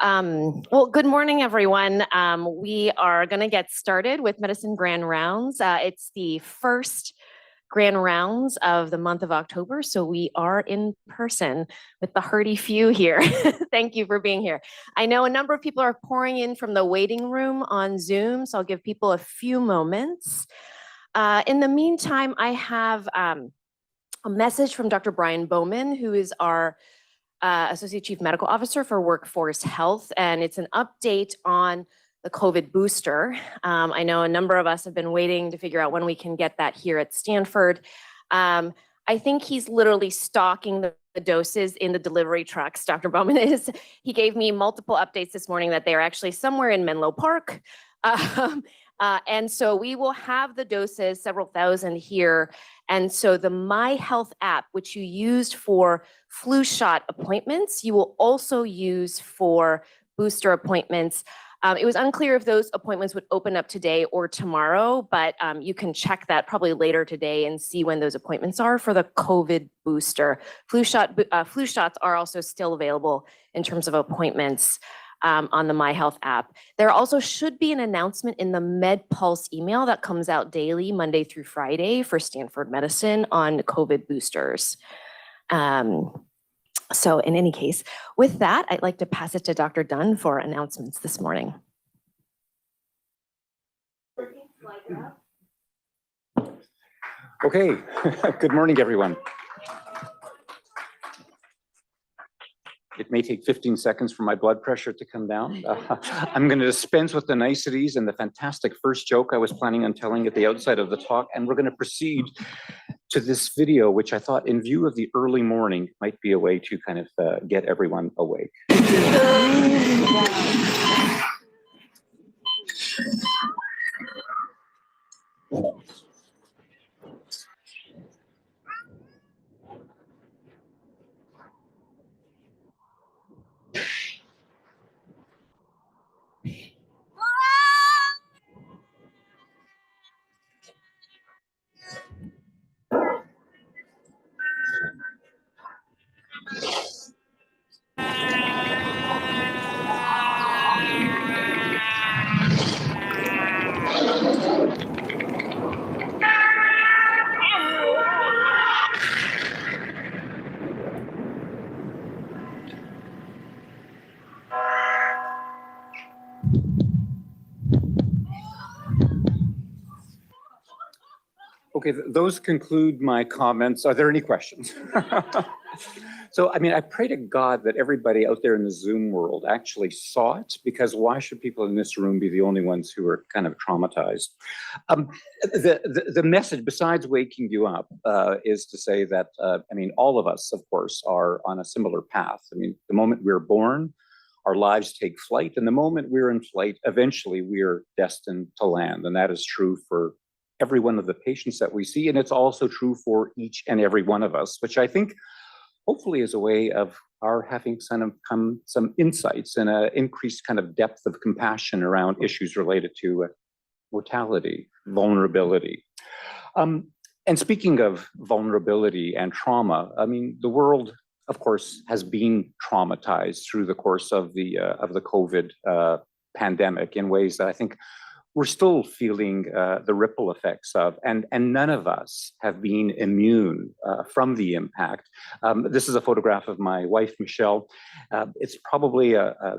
Well, good morning, everyone. We are going to get started with Medicine Grand Rounds. It's the first Grand Rounds of the month of October, so we are in person with the hearty few here. Thank you for being here. I know a number of people are pouring in from the waiting room on Zoom, so I'll give people a few moments. In the meantime, I have a message from Dr. Brian Bowman, who is our Associate Chief Medical Officer for Workforce Health, and it's an update on the COVID booster. I know a number of us have been waiting to figure out when we can get that here at Stanford. I think he's literally stocking the doses in the delivery trucks, Dr. Bowman is. He gave me multiple updates this morning that they are actually somewhere in Menlo Park. And so we will have the doses, several thousand here. And so the My Health app, which you used for flu shot appointments, you will also use for booster appointments. It was unclear if those appointments would open up today or tomorrow, but you can check that probably later today and see when those appointments are for the COVID booster. Flu shots are also still available in terms of appointments on the My Health app. There also should be an announcement in the MedPulse email that comes out daily, Monday through Friday, for Stanford Medicine on COVID boosters. So in any case, with that, I'd like to pass it to Dr. Dunn for announcements this morning. Okay, good morning, everyone. It may take 15 seconds for my blood pressure to come down. I'm going to dispense with the niceties and the fantastic first joke I was planning on telling at the outside of the talk, and we're going to proceed to this video, which I thought, in view of the early morning, might be a way to kind of get everyone awake. Okay, those conclude my comments. Are there any questions? So, I mean, I pray to God that everybody out there in the Zoom world actually saw it, because why should people in this room be the only ones who are kind of traumatized? The message, besides waking you up, is to say that, I mean, all of us, of course, are on a similar path. I mean, the moment we're born, our lives take flight, and the moment we're in flight, eventually we are destined to land. And that is true for every one of the patients that we see, and it's also true for each and every one of us, which I think hopefully is a way of our having some insights and an increased kind of depth of compassion around issues related to mortality, vulnerability. And speaking of vulnerability and trauma, I mean, the world, of course, has been traumatized through the course of the COVID pandemic in ways that I think we're still feeling the ripple effects of, and none of us have been immune from the impact. This is a photograph of my wife, Michelle. It's probably a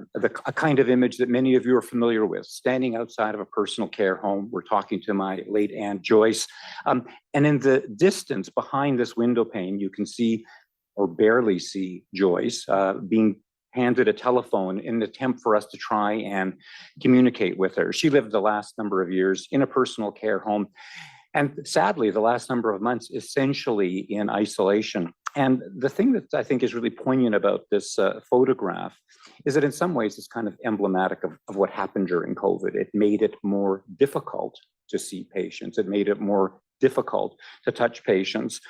kind of image that many of you are familiar with, standing outside of a personal care home. We're talking to my late Aunt Joyce. And in the distance behind this window pane, you can see, or barely see, Joyce being handed a telephone in an attempt for us to try and communicate with her. She lived the last number of years in a personal care home, and sadly, the last number of months essentially in isolation. And the thing that I think is really poignant about this photograph is that in some ways it's kind of emblematic of what happened during COVID. It made it more difficult to see patients. It made it more difficult to touch patients,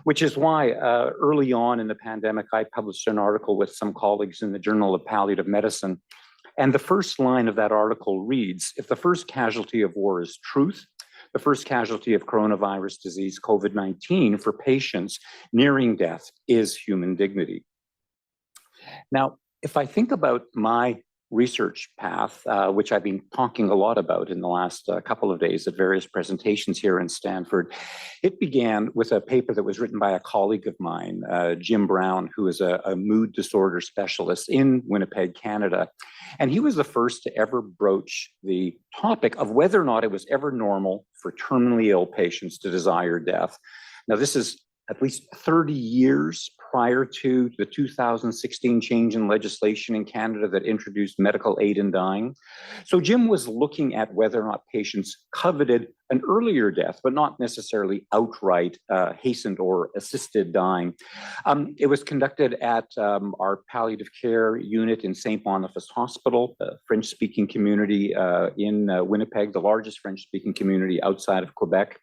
which is why early on in the pandemic, I published an article with some colleagues in the Journal of Palliative Medicine. And the first line of that article reads, if the first casualty of war is truth, the first casualty of coronavirus disease, COVID-19, for patients nearing death is human dignity. Now, if I think about my research path, which I've been talking a lot about in the last couple of days at various presentations here in Stanford, it began with a paper that was written by a colleague of mine, Jim Brown, who is a mood disorder specialist in Winnipeg, Canada. And he was the first to ever broach the topic of whether or not it was ever normal for terminally ill patients to desire death. Now, this is at least 30 years prior to the 2016 change in legislation in Canada that introduced medical aid in dying. So Jim was looking at whether or not patients coveted an earlier death, but not necessarily outright hastened or assisted dying. It was conducted at our palliative care unit in St. Boniface Hospital, a French-speaking community in Winnipeg, the largest French-speaking community outside of Quebec.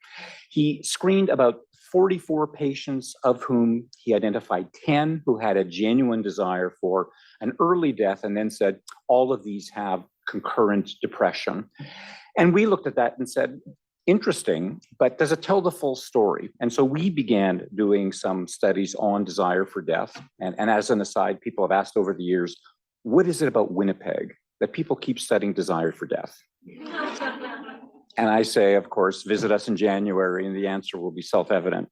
He screened about 44 patients, of whom he identified 10 who had a genuine desire for an early death, and then said, all of these have concurrent depression. And we looked at that and said, interesting, but does it tell the full story? And so we began doing some studies on desire for death. And as an aside, people have asked over the years, what is it about Winnipeg that people keep studying desire for death? And I say, of course, visit us in January, and the answer will be self-evident.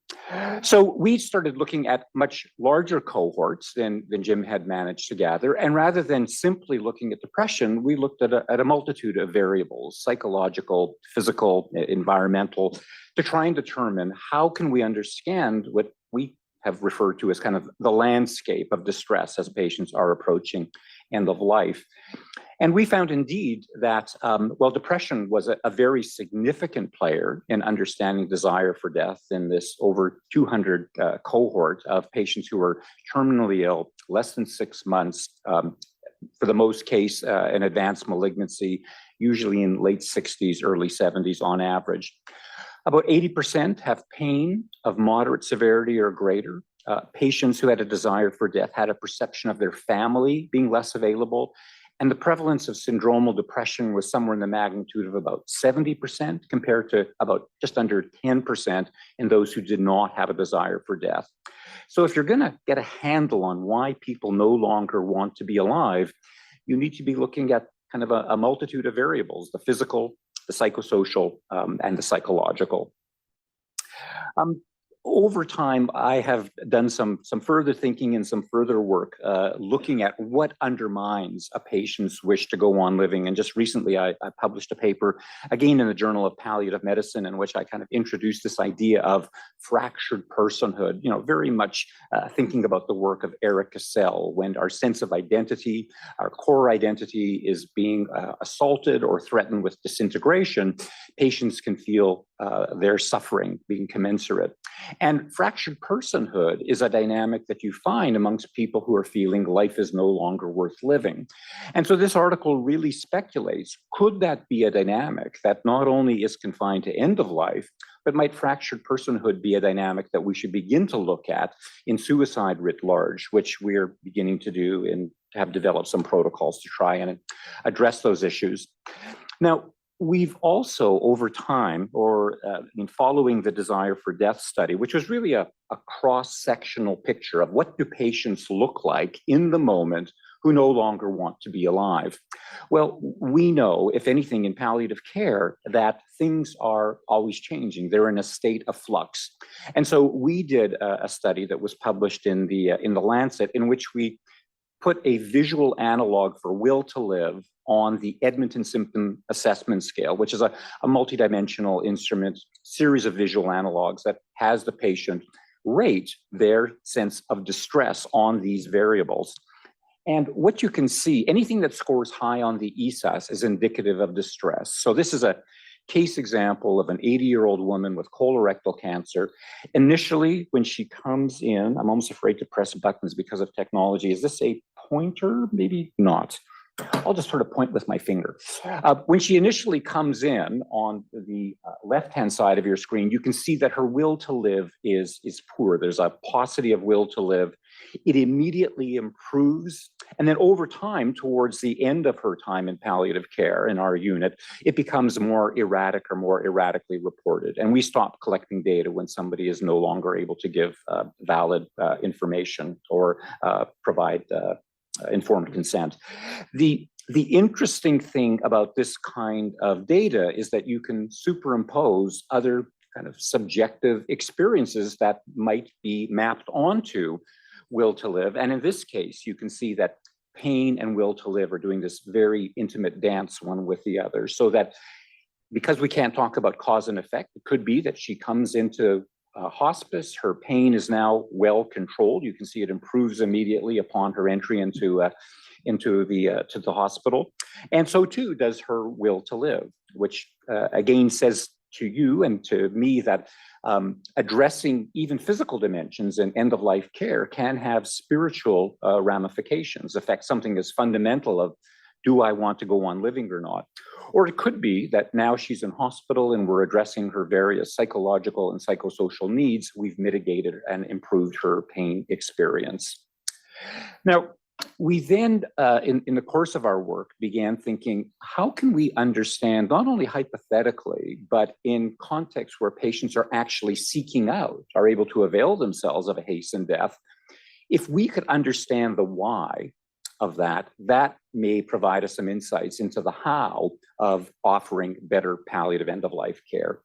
So we started looking at much larger cohorts than Jim had managed to gather. And rather than simply looking at depression, we looked at a multitude of variables, psychological, physical, environmental, to try and determine how can we understand what we have referred to as kind of the landscape of distress as patients are approaching end of life. And we found indeed that, well, depression was a very significant player in understanding desire for death in this over 200 cohort of patients who were terminally ill, less than 6 months, for the most case, an advanced malignancy, usually in late 60s, early 70s on average. About 80% have pain of moderate severity or greater. Patients who had a desire for death had a perception of their family being less available. And the prevalence of syndromal depression was somewhere in the magnitude of about 70% compared to about just under 10% in those who did not have a desire for death. So if you're going to get a handle on why people no longer want to be alive, you need to be looking at kind of a multitude of variables, the physical, the psychosocial, and the psychological. Over time, I have done some further thinking and some further work looking at what undermines a patient's wish to go on living. And just recently, I published a paper, again in the Journal of Palliative Medicine, in which I kind of introduced this idea of fractured personhood, you know, very much thinking about the work of Eric Cassell, when our sense of identity, our core identity is being assaulted or threatened with disintegration, patients can feel their suffering being commensurate. And fractured personhood is a dynamic that you find amongst people who are feeling life is no longer worth living. And so this article really speculates, could that be a dynamic that not only is confined to end of life, but might fractured personhood be a dynamic that we should begin to look at in suicide writ large, which we're beginning to do and have developed some protocols to try and address those issues. Now, we've also, over time, or in following the Desire for Death study, which was really a cross-sectional picture of what do patients look like in the moment who no longer want to be alive. Well, we know, if anything, in palliative care, that things are always changing. They're in a state of flux. And so we did a study that was published in the Lancet, in which we put a visual analog for will to live on the Edmonton Symptom Assessment Scale, which is a multidimensional instrument, series of visual analogs that has the patient rate their sense of distress on these variables. And what you can see, anything that scores high on the ESAS is indicative of distress. So this is a case example of an 80-year-old woman with colorectal cancer. Initially, when she comes in, I'm almost afraid to press buttons because of technology. Is this a pointer? Maybe not. I'll just sort of point with my finger. When she initially comes in on the left-hand side of your screen, you can see that her will to live is poor. There's a paucity of will to live. It immediately improves. And then over time, towards the end of her time in palliative care in our unit, it becomes more erratic or more erratically reported. And we stop collecting data when somebody is no longer able to give valid information or provide informed consent. The interesting thing about this kind of data is that you can superimpose other kind of subjective experiences that might be mapped onto will to live. And in this case, you can see that pain and will to live are doing this very intimate dance one with the other. So that because we can't talk about cause and effect, it could be that she comes into hospice, her pain is now well controlled. You can see it improves immediately upon her entry into the hospital. And so too does her will to live, which again says to you and to me that addressing even physical dimensions in end-of-life care can have spiritual ramifications, affect something as fundamental of, do I want to go on living or not? Or it could be that now she's in hospital and we're addressing her various psychological and psychosocial needs, we've mitigated and improved her pain experience. Now, we then, in the course of our work, began thinking, how can we understand, not only hypothetically, but in contexts where patients are actually seeking out, are able to avail themselves of a hastened death, if we could understand the why of that, that may provide us some insights into the how of offering better palliative end-of-life care.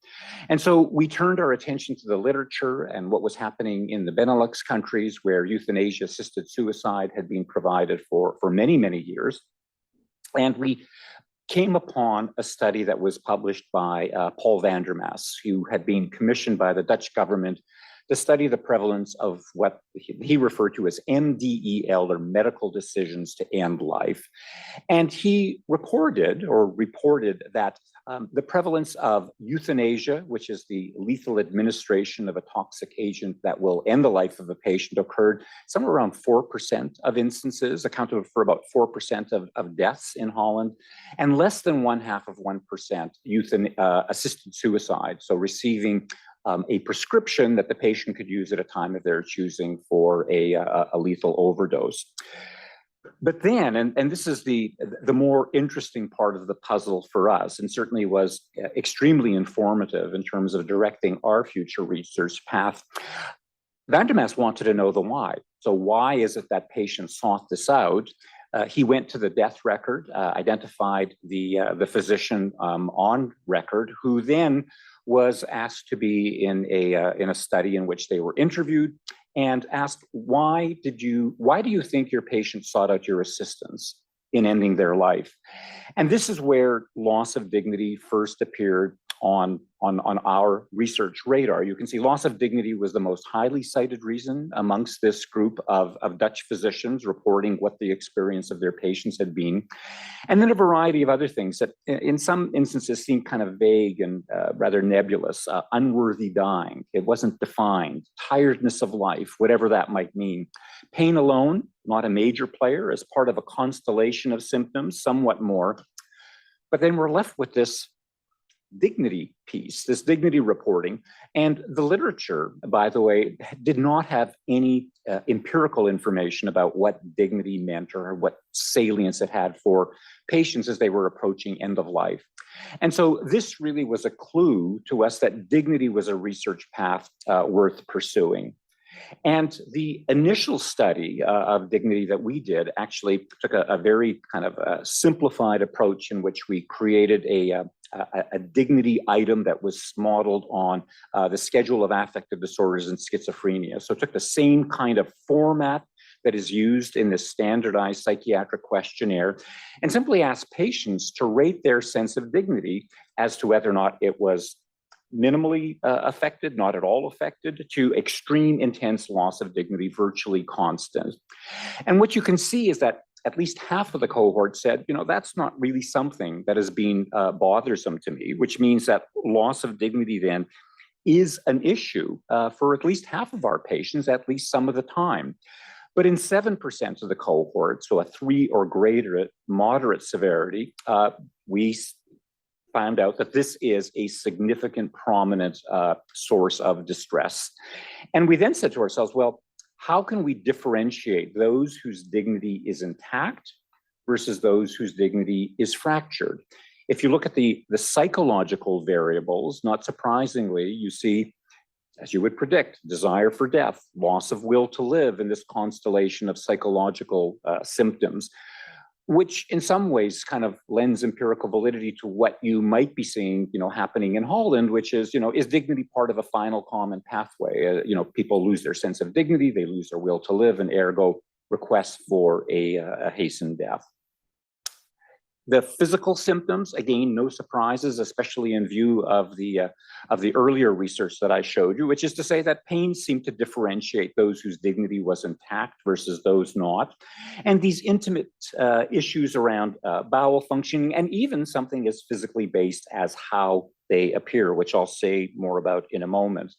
And so we turned our attention to the literature and what was happening in the Benelux countries, where euthanasia-assisted suicide had been provided for many, many years. And we came upon a study that was published by Paul van der Maas, who had been commissioned by the Dutch government to study the prevalence of what he referred to as MDEL, or medical decisions to end life. And he recorded or reported that the prevalence of euthanasia, which is the lethal administration of a toxic agent that will end the life of a patient, occurred somewhere around 4% of instances, accounted for about 4% of deaths in Holland, and less than 0.5% assisted suicide, so receiving a prescription that the patient could use at a time of their choosing for a lethal overdose. But then, and this is the more interesting part of the puzzle for us, and certainly was extremely informative in terms of directing our future research path, van der Maas wanted to know the why. So why is it that patients sought this out? He went to the death record, identified the physician on record, who then was asked to be in a study in which they were interviewed and asked, why do you think your patient sought out your assistance in ending their life? And this is where loss of dignity first appeared on our research radar. You can see loss of dignity was the most highly cited reason amongst this group of Dutch physicians reporting what the experience of their patients had been. And then a variety of other things that in some instances seemed kind of vague and rather nebulous. Unworthy dying, it wasn't defined. Tiredness of life, whatever that might mean. Pain alone, not a major player, as part of a constellation of symptoms, somewhat more. But then we're left with this dignity piece, this dignity reporting. And the literature, by the way, did not have any empirical information about what dignity meant or what salience it had for patients as they were approaching end of life. And so this really was a clue to us that dignity was a research path worth pursuing. And the initial study of dignity that we did actually took a very kind of simplified approach in which we created a dignity item that was modeled on the schedule of affective disorders and schizophrenia. So it took the same kind of format that is used in this standardized psychiatric questionnaire and simply asked patients to rate their sense of dignity as to whether or not it was minimally affected, not at all affected, to extreme intense loss of dignity, virtually constant. And what you can see is that at least half of the cohort said, that's not really something that has been bothersome to me, which means that loss of dignity then is an issue for at least half of our patients, at least some of the time. But in 7% of the cohort, so a 3 or greater moderate severity, we found out that this is a significant, prominent source of distress. And we then said to ourselves, well, how can we differentiate those whose dignity is intact versus those whose dignity is fractured? If you look at the psychological variables, not surprisingly, you see as you would predict, desire for death, loss of will to live, and this constellation of psychological symptoms, which in some ways kind of lends empirical validity to what you might be seeing, happening in Holland, which is, is dignity part of a final common pathway? People lose their sense of dignity, they lose their will to live, and ergo request for a hastened death. The physical symptoms, again, no surprises, especially in view of the earlier research that I showed you, which is to say that pain seemed to differentiate those whose dignity was intact versus those not. And these intimate issues around bowel functioning, and even something as physically based as how they appear, which I'll say more about in a moment.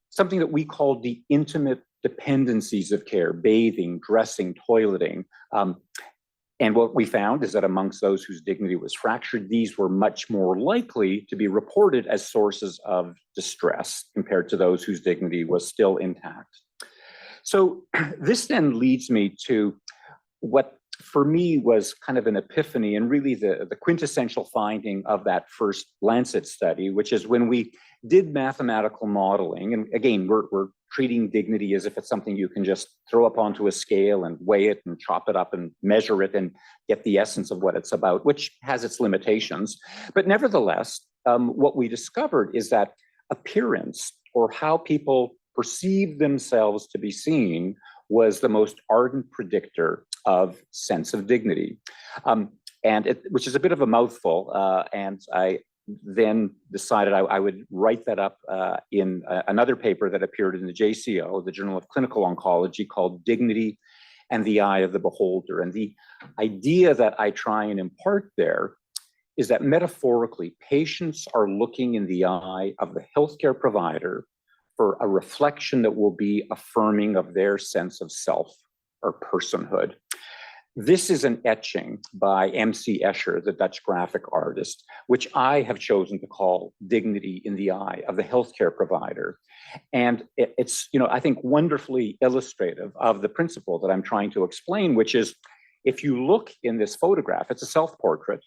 Something that we call the intimate dependencies of care: bathing, dressing, toileting. And what we found is that amongst those whose dignity was fractured, these were much more likely to be reported as sources of distress compared to those whose dignity was still intact. So this then leads me to what for me was kind of an epiphany, and really the quintessential finding of that first Lancet study, which is when we did mathematical modeling. And again, we're treating dignity as if it's something you can just throw up onto a scale and weigh it and chop it up and measure it and get the essence of what it's about, which has its limitations. But nevertheless, what we discovered is that appearance, or how people perceive themselves to be seen, was the most ardent predictor of sense of dignity. Which is a bit of a mouthful, and I then decided I would write that up in another paper that appeared in the JCO, the Journal of Clinical Oncology, called Dignity and the Eye of the Beholder. And the idea that I try and impart there is that metaphorically, patients are looking in the eye of the healthcare provider for a reflection that will be affirming of their sense of self or personhood. This is an etching by M.C. Escher, the Dutch graphic artist, which I have chosen to call Dignity in the Eye of the Healthcare Provider. And it's, I think, wonderfully illustrative of the principle that I'm trying to explain, which is, if you look in this photograph, it's a self-portrait,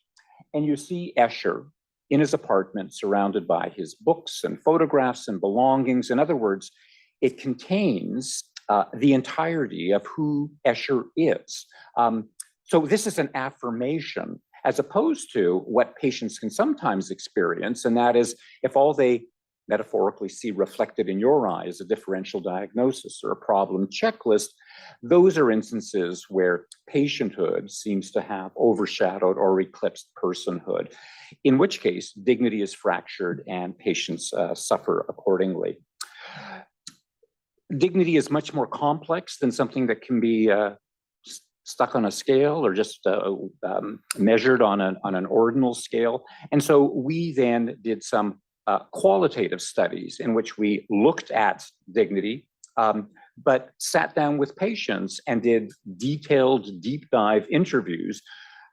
and you see Escher in his apartment surrounded by his books and photographs and belongings. In other words, it contains the entirety of who Escher is. So this is an affirmation, as opposed to what patients can sometimes experience, and that is if all they metaphorically see reflected in your eye is a differential diagnosis or a problem checklist. Those are instances where patienthood seems to have overshadowed or eclipsed personhood, in which case dignity is fractured and patients suffer accordingly. Dignity is much more complex than something that can be stuck on a scale or just measured on an ordinal scale. And so we then did some qualitative studies in which we looked at dignity, but sat down with patients and did detailed deep dive interviews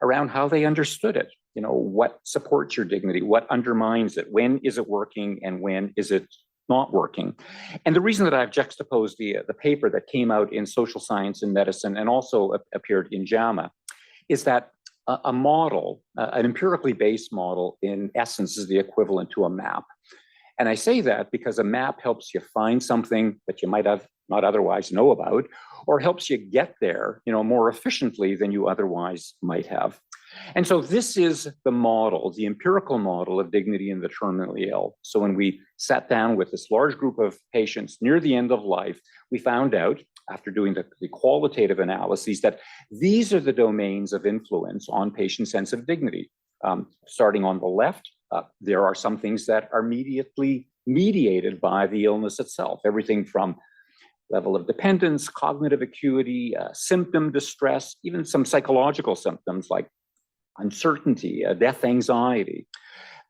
around how they understood it. What supports your dignity, what undermines it, when is it working, and when is it not working. And the reason that I've juxtaposed the paper that came out in Social Science and Medicine and also appeared in JAMA is that a model, an empirically based model, in essence, is the equivalent to a map. And I say that because a map helps you find something that you might have not otherwise know about, or helps you get there, more efficiently than you otherwise might have. And so this is the model, the empirical model of dignity in the terminally ill. So when we sat down with this large group of patients near the end of life, we found out, after doing the qualitative analyses, that these are the domains of influence on patient sense of dignity. Starting on the left, there are some things that are immediately mediated by the illness itself, everything from level of dependence, cognitive acuity, symptom distress, even some psychological symptoms like uncertainty, death anxiety.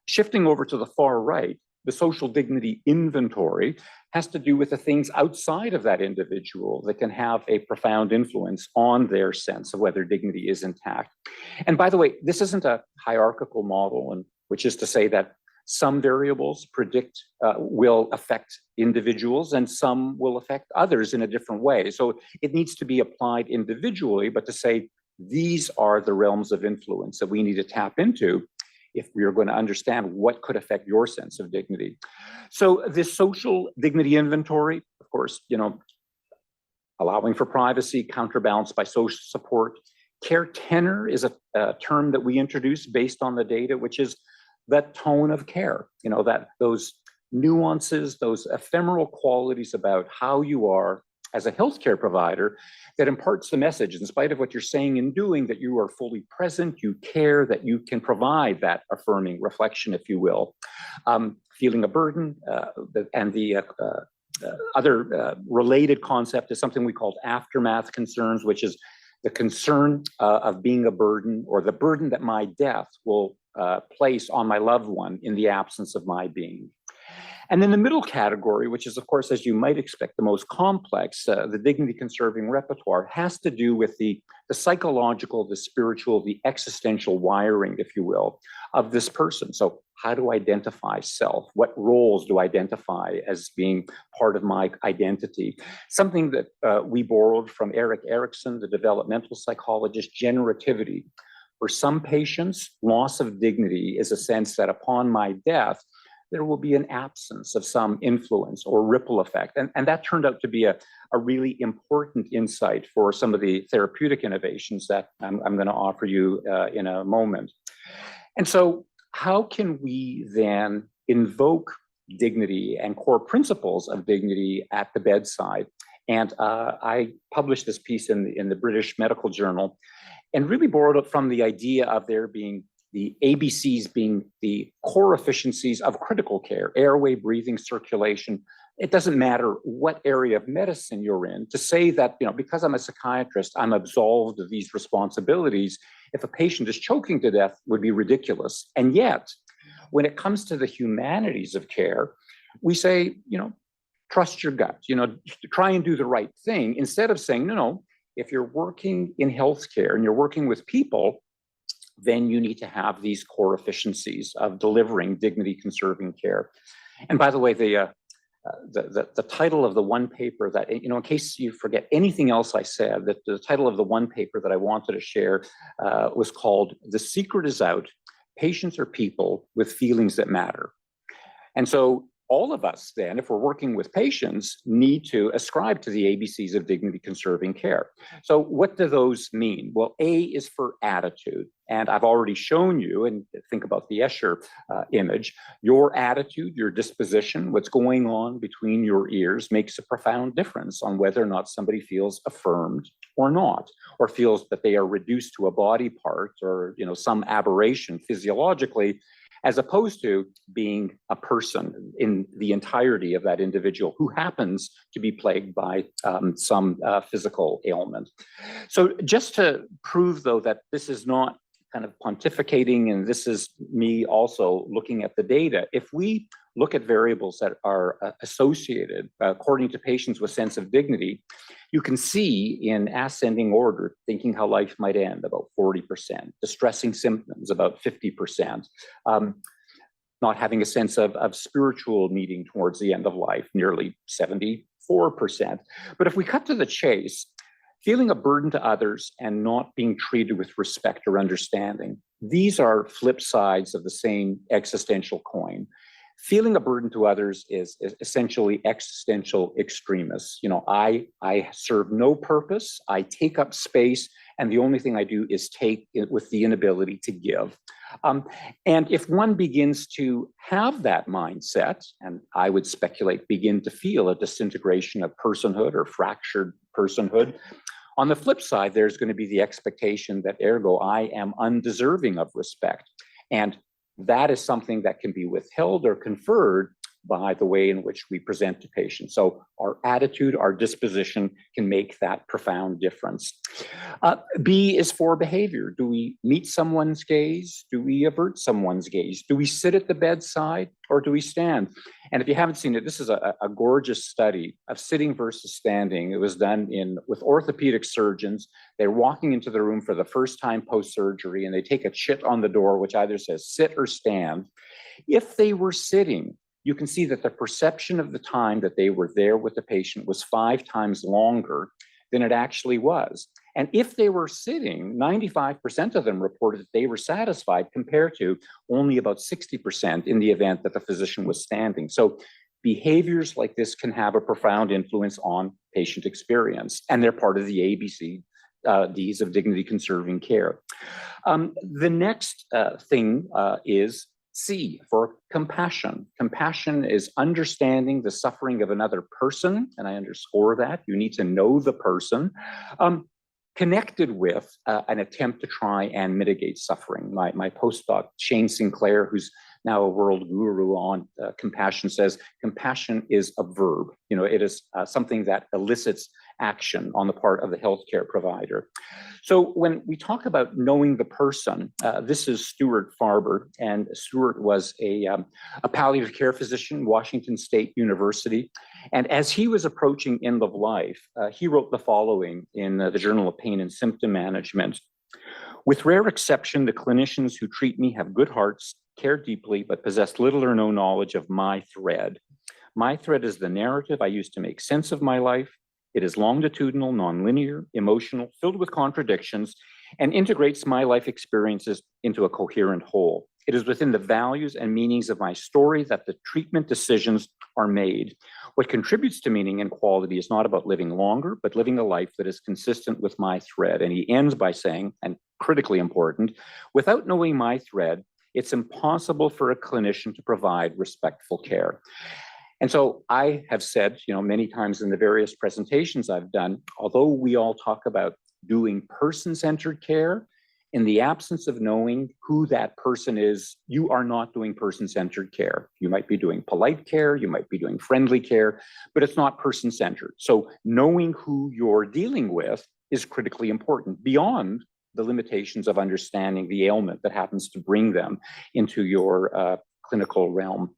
Shifting over to the far right, the social dignity inventory has to do with the things outside of that individual that can have a profound influence on their sense of whether dignity is intact. And by the way, this isn't a hierarchical model, which is to say that some variables will affect individuals and some will affect others in a different way. So it needs to be applied individually, but to say these are the realms of influence that we need to tap into if we are going to understand what could affect your sense of dignity. So this social dignity inventory, of course, allowing for privacy, counterbalanced by social support. Care tenor is a term that we introduced based on the data, which is that tone of care, that those nuances, those ephemeral qualities about how you are as a healthcare provider that imparts the message, in spite of what you're saying and doing, that you are fully present, you care, that you can provide that affirming reflection, if you will. Feeling a burden, and the other related concept is something we call aftermath concerns, which is the concern of being a burden, or the burden that my death will place on my loved one in the absence of my being. And then the middle category, which is, of course, as you might expect, the most complex, the dignity conserving repertoire, has to do with the psychological, the spiritual, the existential wiring, if you will, of this person. So how to identify self? What roles do I identify as being part of my identity? Something that we borrowed from Erik Erikson, the developmental psychologist, generativity. For some patients, loss of dignity is a sense that upon my death, there will be an absence of some influence or ripple effect. And that turned out to be a really important insight for some of the therapeutic innovations that I'm going to offer you in a moment. And so how can we then invoke dignity and core principles of dignity at the bedside? And I published this piece in the British Medical Journal and really borrowed it from the idea of there being the ABCs being the core efficiencies of critical care: airway, breathing, circulation. It doesn't matter what area of medicine you're in, to say that, because I'm a psychiatrist, I'm absolved of these responsibilities. If a patient is choking to death, would be ridiculous. And yet, when it comes to the humanities of care, we say, trust your gut, try and do the right thing, instead of saying, no, if you're working in healthcare and you're working with people, then you need to have these core efficiencies of delivering dignity-conserving care. And by the way, the title of the one paper that, in case you forget anything else I said, that the title of the one paper that I wanted to share was called "The Secret is Out: Patients are People with Feelings That Matter." And so all of us then, if we're working with patients, need to ascribe to the ABCs of dignity-conserving care. So what do those mean? Well, A is for attitude. And I've already shown you, and think about the Escher image, your attitude, your disposition, what's going on between your ears makes a profound difference on whether or not somebody feels affirmed or not, or feels that they are reduced to a body part or some aberration physiologically, as opposed to being a person in the entirety of that individual who happens to be plagued by some physical ailment. So just to prove, though, that this is not kind of pontificating, and this is me also looking at the data, if we look at variables that are associated according to patients with sense of dignity, you can see in ascending order, thinking how life might end, about 40%, distressing symptoms, about 50%, not having a sense of spiritual meaning towards the end of life, nearly 74%. But if we cut to the chase, feeling a burden to others and not being treated with respect or understanding, these are flip sides of the same existential coin. Feeling a burden to others is essentially existential extremis. I serve no purpose, I take up space, and the only thing I do is take it with the inability to give. And if one begins to have that mindset, and I would speculate begin to feel a disintegration of personhood or fractured personhood, on the flip side, there's going to be the expectation that ergo I am undeserving of respect. And that is something that can be withheld or conferred by the way in which we present to patients. So our attitude, our disposition can make that profound difference. B is for behavior. Do we meet someone's gaze? Do we avert someone's gaze? Do we sit at the bedside or do we stand? And if you haven't seen it, this is a gorgeous study of sitting versus standing. It was done with orthopedic surgeons. They're walking into the room for the first time post-surgery, and they take a chit on the door, which either says sit or stand. If they were sitting, you can see that the perception of the time that they were there with the patient was 5 times longer than it actually was. And if they were sitting, 95% of them reported that they were satisfied, compared to only about 60% in the event that the physician was standing. So behaviors like this can have a profound influence on patient experience, and they're part of the ABCs of dignity conserving care. The next thing is C, for compassion. Compassion is understanding the suffering of another person, and I underscore that. You need to know the person, connected with an attempt to try and mitigate suffering. My postdoc, Shane Sinclair, who's now a world guru on compassion, says compassion is a verb. It is something that elicits action on the part of the healthcare provider. So when we talk about knowing the person, this is Stuart Farber, and Stuart was a palliative care physician, Washington State University. And as he was approaching end of life, he wrote the following in the Journal of Pain and Symptom Management. With rare exception, the clinicians who treat me have good hearts, care deeply, but possess little or no knowledge of my thread. My thread is the narrative I use to make sense of my life. It is longitudinal, nonlinear, emotional, filled with contradictions, and integrates my life experiences into a coherent whole. It is within the values and meanings of my story that the treatment decisions are made. What contributes to meaning and quality is not about living longer, but living a life that is consistent with my thread. And he ends by saying, and critically important, without knowing my thread, it's impossible for a clinician to provide respectful care. And so I have said, many times in the various presentations I've done, although we all talk about doing person-centered care, in the absence of knowing who that person is, you are not doing person-centered care. You might be doing polite care, you might be doing friendly care, but it's not person-centered. So knowing who you're dealing with is critically important, beyond the limitations of understanding the ailment that happens to bring them into your clinical realm.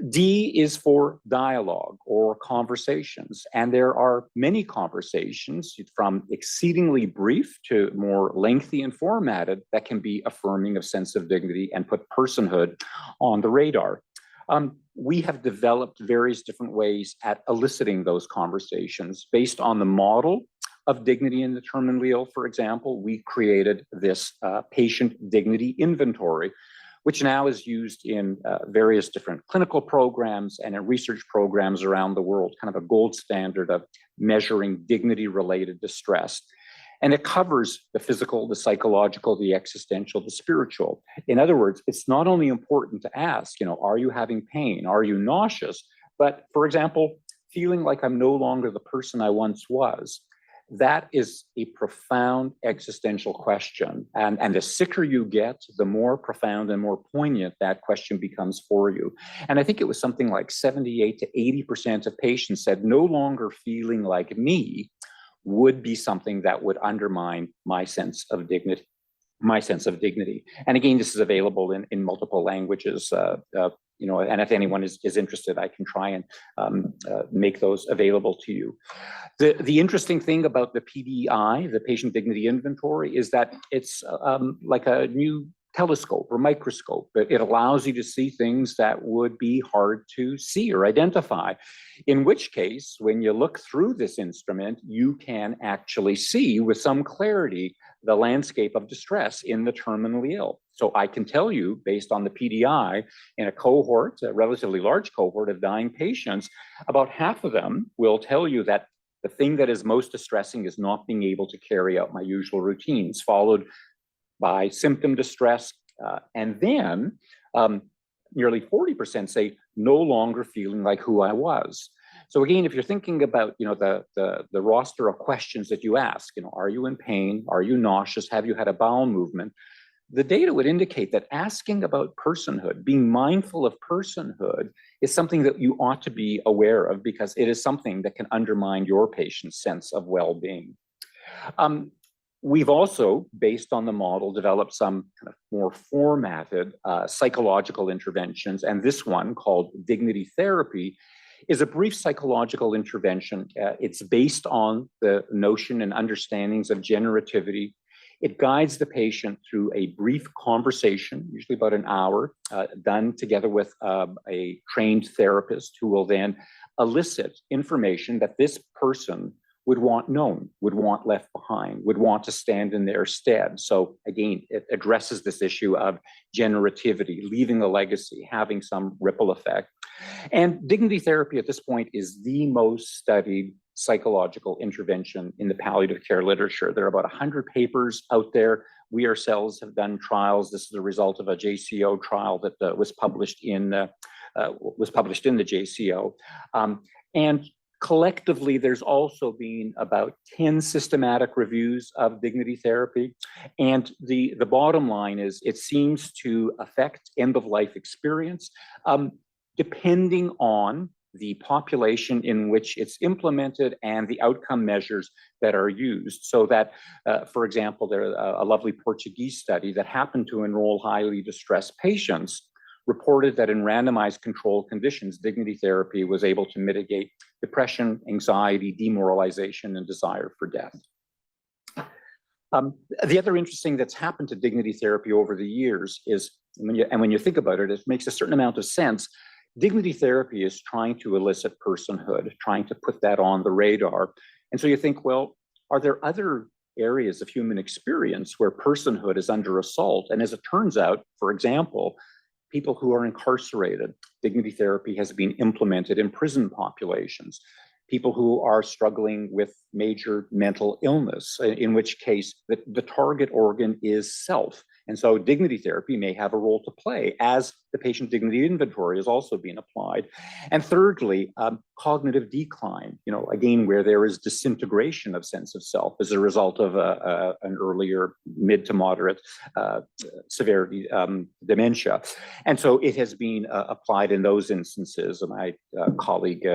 D is for dialogue or conversations. And there are many conversations, from exceedingly brief to more lengthy and formatted, that can be affirming of sense of dignity and put personhood on the radar. We have developed various different ways at eliciting those conversations based on the model of dignity in the terminally ill. For example, we created this patient dignity inventory, which now is used in various different clinical programs and in research programs around the world, kind of a gold standard of measuring dignity-related distress. And it covers the physical, the psychological, the existential, the spiritual. In other words, it's not only important to ask, are you having pain? Are you nauseous? But, for example, feeling like I'm no longer the person I once was. That is a profound existential question. And the sicker you get, the more profound and more poignant that question becomes for you. And I think it was something like 78 to 80% of patients said no longer feeling like me would be something that would undermine my sense of dignity. And again, this is available in multiple languages. And if anyone is interested, I can try and make those available to you. The interesting thing about the PDI, the Patient Dignity Inventory, is that it's like a new telescope or microscope. It allows you to see things that would be hard to see or identify, in which case, when you look through this instrument, you can actually see with some clarity the landscape of distress in the terminally ill. So I can tell you, based on the PDI, in a cohort, a relatively large cohort of dying patients, about half of them will tell you that the thing that is most distressing is not being able to carry out my usual routines, followed by symptom distress. And then nearly 40% say no longer feeling like who I was. So again, if you're thinking about the roster of questions that you ask, are you in pain? Are you nauseous? Have you had a bowel movement? The data would indicate that asking about personhood, being mindful of personhood, is something that you ought to be aware of, because it is something that can undermine your patient's sense of well-being. We've also, based on the model, developed some kind of more formatted psychological interventions, and this one, called Dignity Therapy, is a brief psychological intervention. It's based on the notion and understandings of generativity. It guides the patient through a brief conversation, usually about an hour, done together with a trained therapist, who will then elicit information that this person would want known, would want left behind, would want to stand in their stead. So again, it addresses this issue of generativity, leaving a legacy, having some ripple effect. And dignity therapy at this point is the most studied psychological intervention in the palliative care literature. There are about 100 papers out there. We ourselves have done trials. This is the result of a JCO trial that was published in the JCO. And collectively, there's also been about 10 systematic reviews of dignity therapy. And the bottom line is it seems to affect end-of-life experience, depending on the population in which it's implemented and the outcome measures that are used. So that, for example, there's a lovely Portuguese study that happened to enroll highly distressed patients, reported that in randomized control conditions, dignity therapy was able to mitigate depression, anxiety, demoralization, and desire for death. The other interesting that's happened to dignity therapy over the years is, when you think about it, it makes a certain amount of sense. Dignity therapy is trying to elicit personhood, trying to put that on the radar. And so you think, well, are there other areas of human experience where personhood is under assault? And as it turns out, for example, people who are incarcerated, dignity therapy has been implemented in prison populations. People who are struggling with major mental illness, in which case the target organ is self. And so dignity therapy may have a role to play, as the patient dignity inventory is also being applied. And thirdly, cognitive decline, again, where there is disintegration of sense of self as a result of an earlier mid to moderate severity dementia. And so it has been applied in those instances. And my colleague,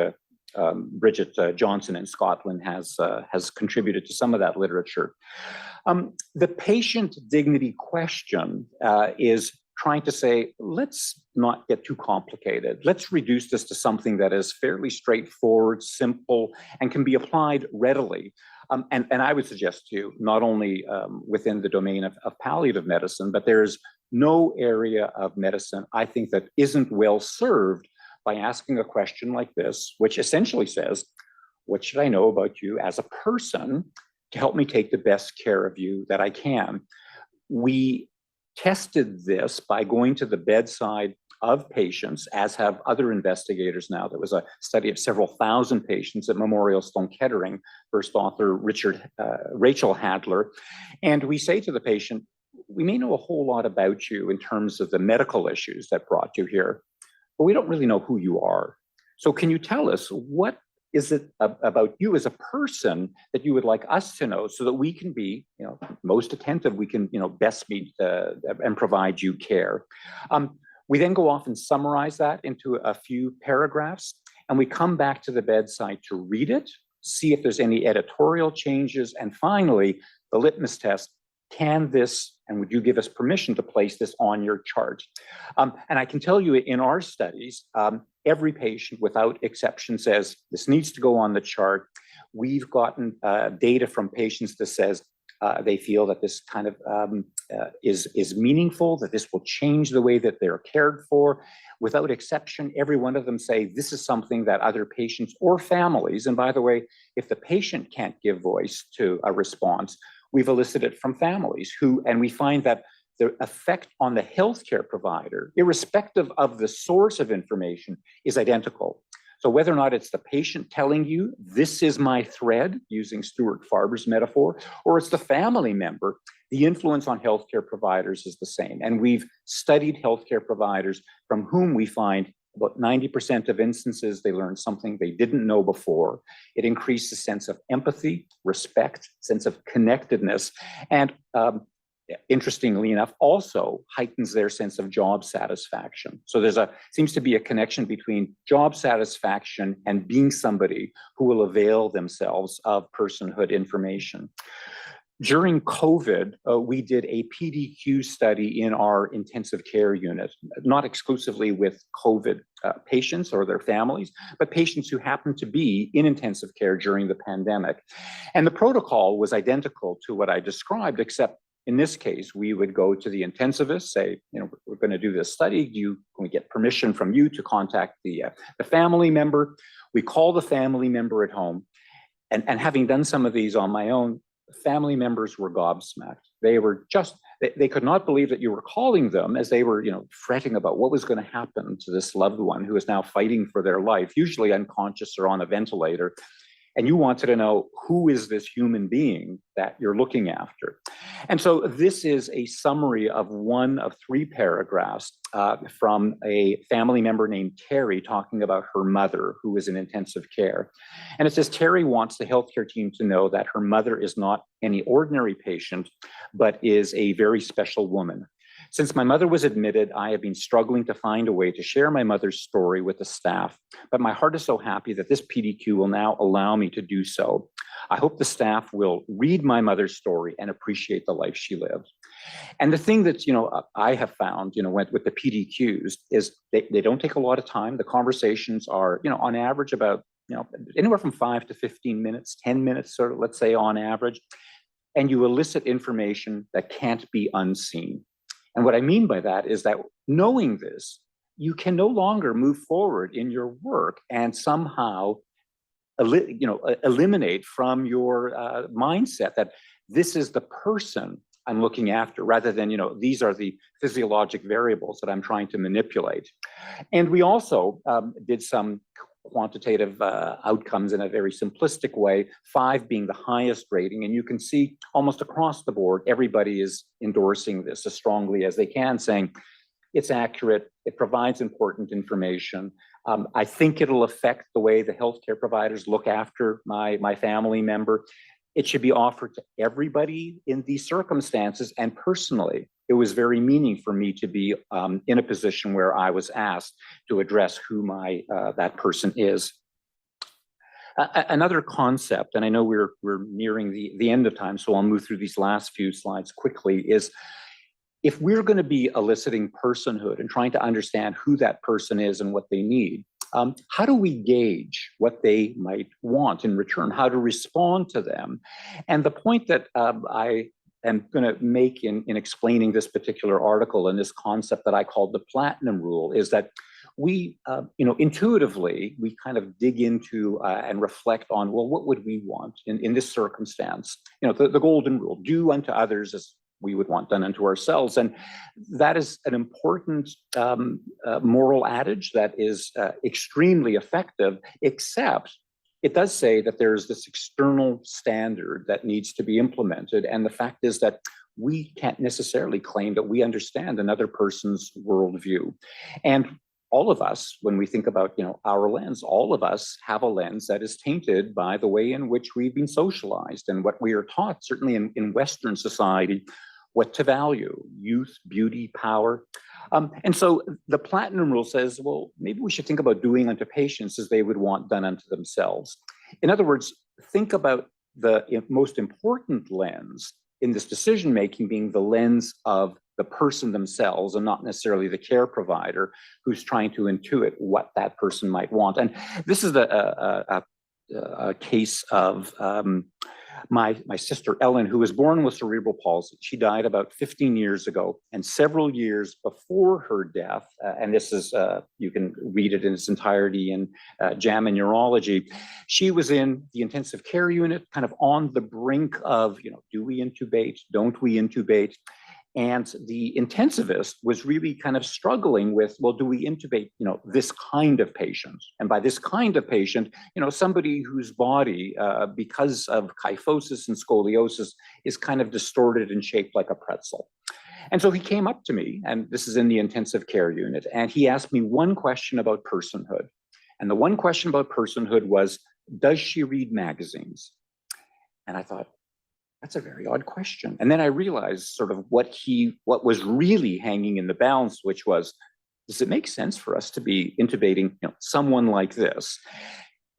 Bridget Johnson in Scotland has contributed to some of that literature. The patient dignity question is trying to say, let's not get too complicated. Let's reduce this to something that is fairly straightforward, simple, and can be applied readily. And I would suggest to you, not only within the domain of palliative medicine, but there's no area of medicine, I think, that isn't well served by asking a question like this, which essentially says, what should I know about you as a person to help me take the best care of you that I can? We tested this by going to the bedside of patients, as have other investigators now. There was a study of several thousand patients at Memorial Sloan Kettering, first author Rachel Hadler. And we say to the patient, we may know a whole lot about you in terms of the medical issues that brought you here, but we don't really know who you are. So can you tell us, what is it about you as a person that you would like us to know, so that we can be, most attentive, we can, best meet and provide you care? We then go off and summarize that into a few paragraphs, and we come back to the bedside to read it, see if there's any editorial changes, and finally, the litmus test. Can this, and would you give us permission to place this on your chart? And I can tell you, in our studies, every patient without exception says this needs to go on the chart. We've gotten data from patients that says they feel that this kind of is meaningful, that this will change the way that they're cared for. Without exception, every one of them say this is something that other patients or families, and by the way, if the patient can't give voice to a response, we've elicited from families and we find that the effect on the healthcare provider, irrespective of the source of information, is identical. So whether or not it's the patient telling you, this is my thread, using Stuart Farber's metaphor, or it's the family member, the influence on healthcare providers is the same. And we've studied healthcare providers from whom we find about 90% of instances, they learned something they didn't know before. It increased the sense of empathy, respect, sense of connectedness, and interestingly enough, also heightens their sense of job satisfaction. So seems to be a connection between job satisfaction and being somebody who will avail themselves of personhood information. During COVID, we did a PDQ study in our intensive care unit, not exclusively with COVID patients or their families, but patients who happened to be in intensive care during the pandemic. And the protocol was identical to what I described, except in this case, we would go to the intensivist, say, we're going to do this study. Can we get permission from you to contact the family member? We call the family member at home. And having done some of these on my own, family members were gobsmacked. They could not believe that you were calling them, as they were, fretting about what was going to happen to this loved one who is now fighting for their life, usually unconscious or on a ventilator. And you wanted to know, who is this human being that you're looking after? And so this is a summary of one of 3 paragraphs from a family member named Terry talking about her mother, who is in intensive care. And it says, Terry wants the healthcare team to know that her mother is not any ordinary patient, but is a very special woman. Since my mother was admitted, I have been struggling to find a way to share my mother's story with the staff, but my heart is so happy that this PDQ will now allow me to do so. I hope the staff will read my mother's story and appreciate the life she lived. And the thing that, I have found, with the PDQs is they don't take a lot of time. The conversations are, on average about, anywhere from 5 to 15 minutes, 10 minutes, sort of, let's say on average, and you elicit information that can't be unseen. And what I mean by that is that knowing this, you can no longer move forward in your work and somehow, eliminate from your mindset that this is the person I'm looking after, rather than, these are the physiologic variables that I'm trying to manipulate. And we also did some quantitative outcomes in a very simplistic way, 5 being the highest rating. And you can see almost across the board, everybody is endorsing this as strongly as they can, saying it's accurate, it provides important information. I think it'll affect the way the healthcare providers look after my family member. It should be offered to everybody in these circumstances. And personally, it was very meaningful for me to be in a position where I was asked to address who that person is. Another concept, and I know we're nearing the end of time, so I'll move through these last few slides quickly, is if we're going to be eliciting personhood and trying to understand who that person is and what they need, how do we gauge what they might want in return? How to respond to them? And the point that I am going to make in explaining this particular article and this concept that I called the platinum rule is that we, intuitively, we kind of dig into and reflect on, well, what would we want in this circumstance? The golden rule: do unto others as we would want done unto ourselves. And that is an important moral adage that is extremely effective, except it does say that there's this external standard that needs to be implemented. And the fact is that we can't necessarily claim that we understand another person's worldview. And all of us, when we think about, our lens, all of us have a lens that is tainted by the way in which we've been socialized and what we are taught, certainly in Western society, what to value: youth, beauty, power. And so the platinum rule says, well, maybe we should think about doing unto patients as they would want done unto themselves. In other words, think about the most important lens in this decision-making being the lens of the person themselves and not necessarily the care provider who's trying to intuit what that person might want. And this is a case of my sister Ellen, who was born with cerebral palsy. She died about 15 years ago, and several years before her death, and this is, you can read it in its entirety in JAMA Neurology, she was in the intensive care unit, kind of on the brink of, do we intubate, don't we intubate? And the intensivist was really kind of struggling with, well, do we intubate, this kind of patient? And by this kind of patient, somebody whose body, because of kyphosis and scoliosis, is kind of distorted and shaped like a pretzel. And so he came up to me, and this is in the intensive care unit, and he asked me one question about personhood. And the one question about personhood was, does she read magazines? And I thought, that's a very odd question. And then I realized sort of what was really hanging in the balance, which was, does it make sense for us to be intubating someone like this?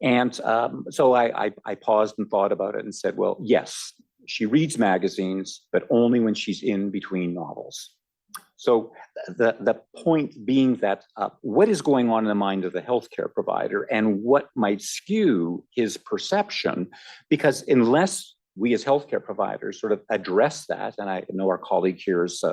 And so I paused and thought about it and said, well, yes, she reads magazines, but only when she's in between novels. So the point being that what is going on in the mind of the healthcare provider and what might skew his perception, because unless we as healthcare providers sort of address that, and I know our colleague here is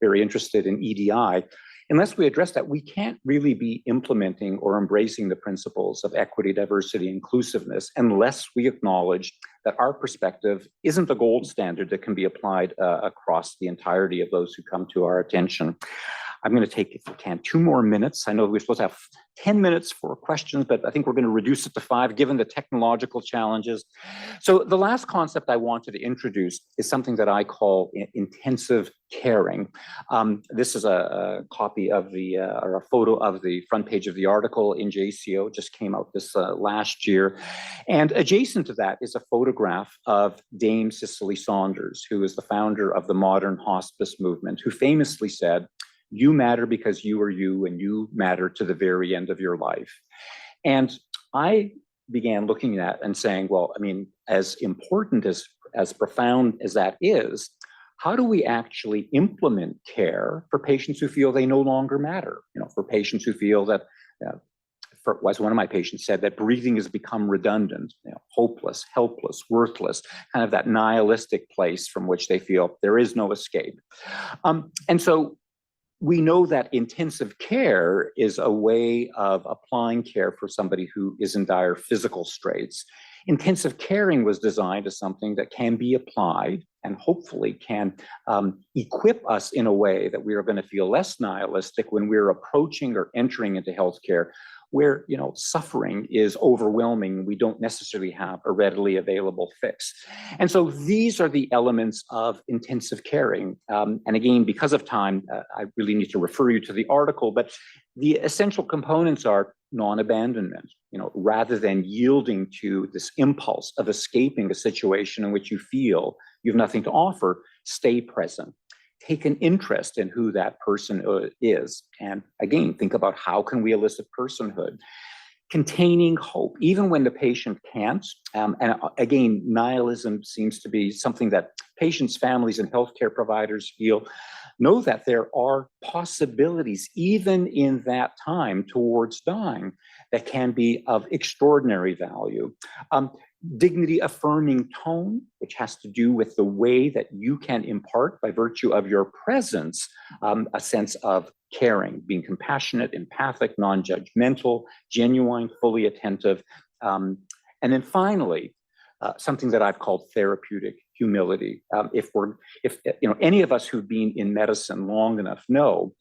very interested in EDI, unless we address that, we can't really be implementing or embracing the principles of equity, diversity, inclusiveness, unless we acknowledge that our perspective isn't the gold standard that can be applied across the entirety of those who come to our attention. I'm going to take, if you can, 2 more minutes. I know we're supposed to have 10 minutes for questions, but I think we're going to reduce it to 5 given the technological challenges. So the last concept I wanted to introduce is something that I call intensive caring. This is a copy of the, or a photo of the front page of the article in JCO, just came out this last year. And adjacent to that is a photograph of Dame Cicely Saunders, who is the founder of the modern hospice movement, who famously said, "You matter because you are you, and you matter to the very end of your life." And I began looking at and saying, well, I mean, as important, as profound as that is, how do we actually implement care for patients who feel they no longer matter? You know, for patients who feel that, as one of my patients said, that breathing has become redundant, hopeless, helpless, worthless, kind of that nihilistic place from which they feel there is no escape. And so we know that intensive care is a way of applying care for somebody who is in dire physical straits. Intensive caring was designed as something that can be applied and hopefully can equip us in a way that we are going to feel less nihilistic when we're approaching or entering into healthcare where, you know, suffering is overwhelming. We don't necessarily have a readily available fix. And so these are the elements of intensive caring. And again, because of time, I really need to refer you to the article, but the essential components are non-abandonment, you know, rather than yielding to this impulse of escaping a situation in which you feel you have nothing to offer, stay present. Take an interest in who that person is. And again, think about how can we elicit personhood. Containing hope, even when the patient can't. And again, nihilism seems to be something that patients, families, and healthcare providers feel. Know that there are possibilities, even in that time towards dying, that can be of extraordinary value. Dignity affirming tone, which has to do with the way that you can impart by virtue of your presence, a sense of caring, being compassionate, empathic, non-judgmental, genuine, fully attentive. And then finally, something that I've called therapeutic humility. If you know, any of us who've been in medicine long enough know,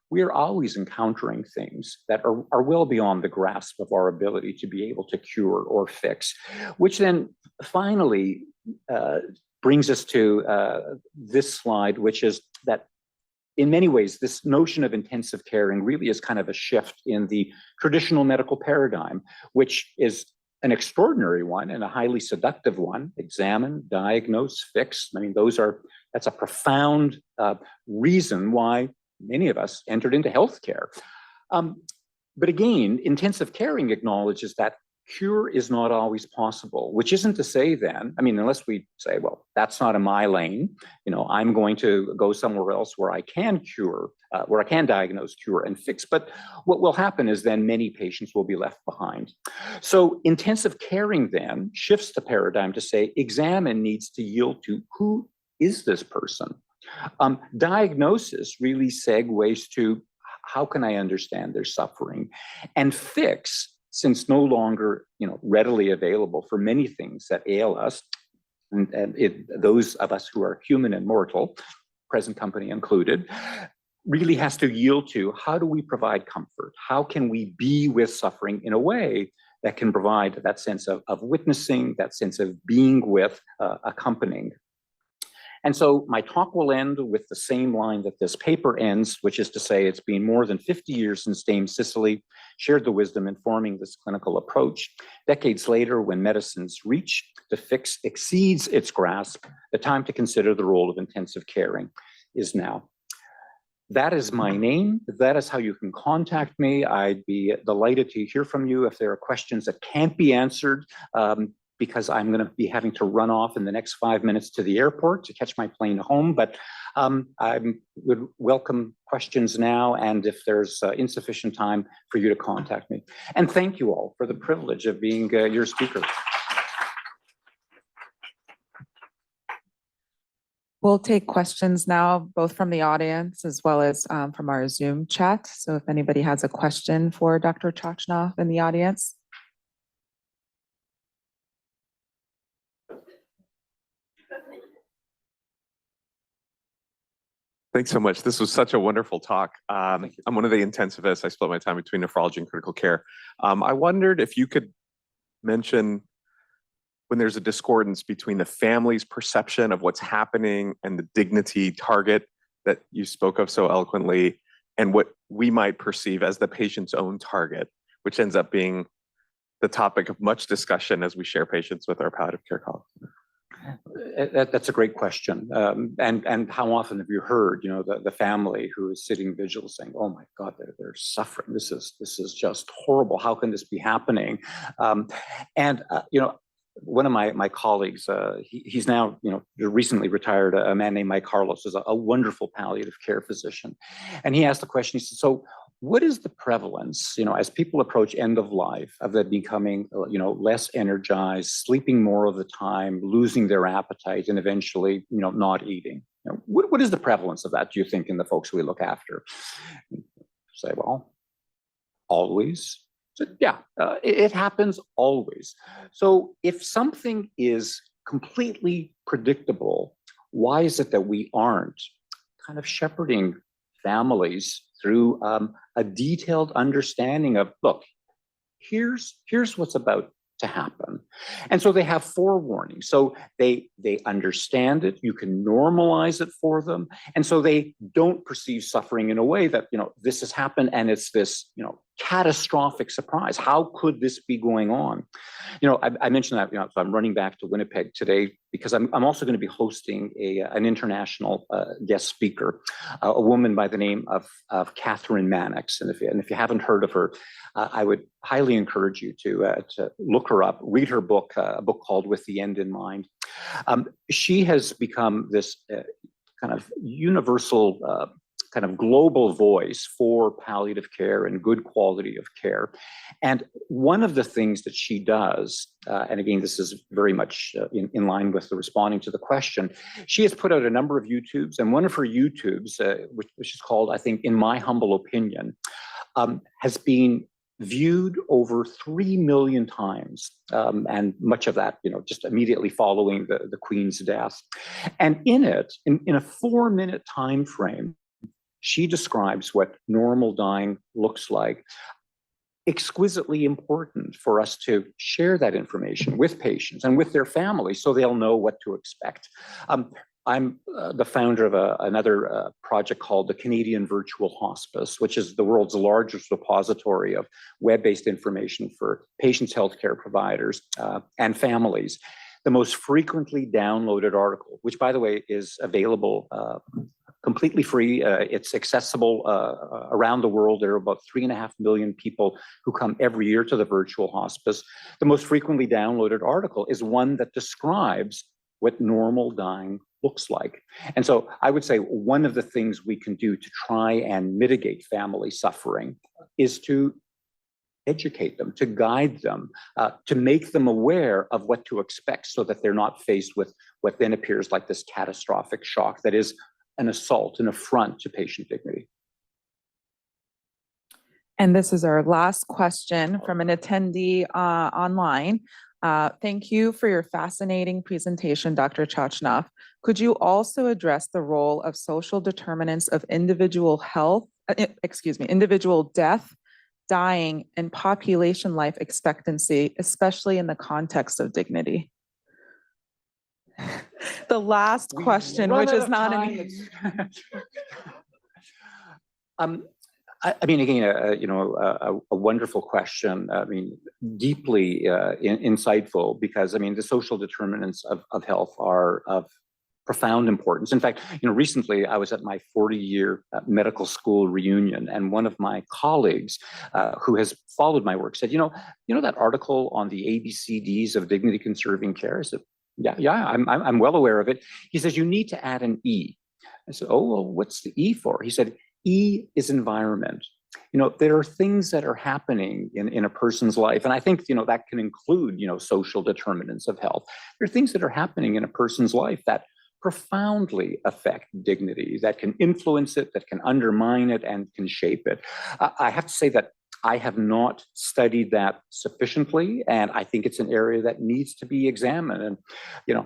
we're always encountering things that are well beyond the grasp of our ability to be able to cure or fix, which then finally brings us to this slide, which is that in many ways, this notion of intensive caring really is kind of a shift in the traditional medical paradigm, which is an extraordinary one and a highly seductive one. Examine, diagnose, fix. I mean, that's a profound reason why many of us entered into healthcare. But again, intensive caring acknowledges that cure is not always possible, which isn't to say then, I mean, unless we say, well, that's not in my lane, you know, I'm going to go somewhere else where I can cure, where I can diagnose, cure, and fix. But what will happen is then many patients will be left behind. So intensive caring then shifts the paradigm to say, examine needs to yield to who is this person? Diagnosis really segues to how can I understand their suffering? And fix, since no longer, you know, readily available for many things that ail us, and those of us who are human and mortal, present company included, really has to yield to how do we provide comfort? How can we be with suffering in a way that can provide that sense of witnessing, that sense of being with, accompanying? And so my talk will end with the same line that this paper ends, which is to say it's been more than 50 years since Dame Cicely shared the wisdom informing this clinical approach. Decades later, when medicine's reach to fix exceeds its grasp, the time to consider the role of intensive caring is now. That is my name. That is how you can contact me. I'd be delighted to hear from you if there are questions that can't be answered, because I'm going to be having to run off in the next 5 minutes to the airport to catch my plane home. But I would welcome questions now, and if there's insufficient time for you to contact me. And thank you all for the privilege of being your speaker. We'll take questions now, both from the audience as well as from our Zoom chat. So if anybody has a question for Dr. Chochinov in the audience. Thanks so much. This was such a wonderful talk. I'm one of the intensivists. I split my time between nephrology and critical care. I wondered if you could mention when there's a discordance between the family's perception of what's happening and the dignity target that you spoke of so eloquently, and what we might perceive as the patient's own target, which ends up being the topic of much discussion as we share patients with our palliative care colleagues. That's a great question. And how often have you heard, the family who is sitting vigil saying, "Oh my God, they're suffering. This is just horrible. How can this be happening?" One of my colleagues, he's now, recently retired, a man named Mike Carlos, is a wonderful palliative care physician. And he asked the question, he said, "So what is the prevalence, as people approach end of life, of them becoming, less energized, sleeping more of the time, losing their appetite, and eventually, not eating? What is the prevalence of that, do you think, in the folks we look after?" Say, well, always. So, yeah, it happens always. So if something is completely predictable, why is it that we aren't kind of shepherding families through a detailed understanding of, look, here's what's about to happen? And so they have forewarning. So they understand it. You can normalize it for them. And so they don't perceive suffering in a way that, this has happened and it's this, catastrophic surprise. How could this be going on? I mentioned that, so I'm running back to Winnipeg today because I'm also going to be hosting an international guest speaker, a woman by the name of Catherine Mannix. And if you haven't heard of her, I would highly encourage you to look her up, read her book, a book called With the End in Mind. She has become this kind of universal kind of global voice for palliative care and good quality of care. And one of the things that she does, and again, this is very much in line with the responding to the question, she has put out a number of YouTubes, and one of her YouTubes, which is called, I think, In My Humble Opinion, has been viewed over 3 million times, and much of that, just immediately following the Queen's death. And in it, in a 4-minute time frame, she describes what normal dying looks like. Exquisitely important for us to share that information with patients and with their families so they'll know what to expect. I'm the founder of another project called the Canadian Virtual Hospice, which is the world's largest repository of web-based information for patients, healthcare providers, and families. The most frequently downloaded article, which, by the way, is available completely free. It's accessible around the world. There are about 3.5 million people who come every year to the virtual hospice. The most frequently downloaded article is one that describes what normal dying looks like. And so I would say one of the things we can do to try and mitigate family suffering is to educate them, to guide them, to make them aware of what to expect so that they're not faced with what then appears like this catastrophic shock that is an assault, an affront to patient dignity. And this is our last question from an attendee online. Thank you for your fascinating presentation, Dr. Chochinov. Could you also address the role of social determinants of individual individual death, dying, and population life expectancy, especially in the context of dignity? The last question, which is not an... I mean, again, a wonderful question. I mean, deeply insightful, because I mean, the social determinants of health are of profound importance. In fact, recently I was at my 40-year medical school reunion, and one of my colleagues who has followed my work said, you know that article on the ABCDs of dignity conserving care? I said, yeah, I'm well aware of it. He says, you need to add an E. I said, oh, well, what's the E for? He said, E is environment. There are things that are happening in a person's life, and I think, that can include, social determinants of health. There are things that are happening in a person's life that profoundly affect dignity, that can influence it, that can undermine it, and can shape it. I have to say that I have not studied that sufficiently, and I think it's an area that needs to be examined. And, I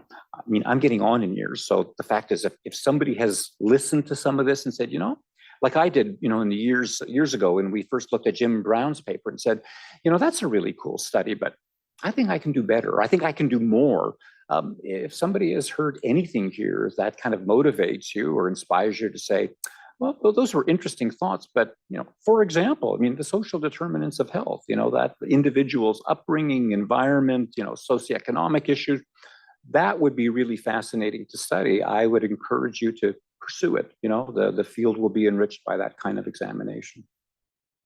mean, I'm getting on in years. So the fact is, if somebody has listened to some of this and said, like I did, in the years ago when we first looked at Jim Brown's paper and said, that's a really cool study, but I think I can do better. I think I can do more. If somebody has heard anything here that kind of motivates you or inspires you to say, well, those were interesting thoughts, but, for example, I mean, the social determinants of health, that the individual's upbringing, environment, socioeconomic issues, that would be really fascinating to study. I would encourage you to pursue it. The field will be enriched by that kind of examination.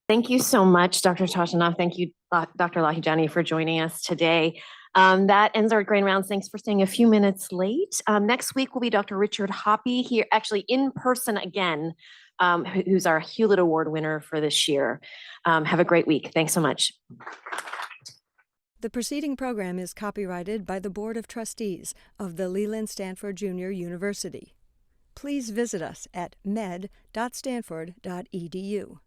Thank you so much, Dr. Chochinov. Thank you, Dr. Lahijani, for joining us today. That ends our Grand Rounds. Thanks for staying a few minutes late. Next week will be Dr. Richard Hoppy here, actually in person again, who's our Hewlett Award winner for this year. Have a great week. Thanks so much. The preceding program is copyrighted by the Board of Trustees of the Leland Stanford Junior University. Please visit us at med.stanford.edu.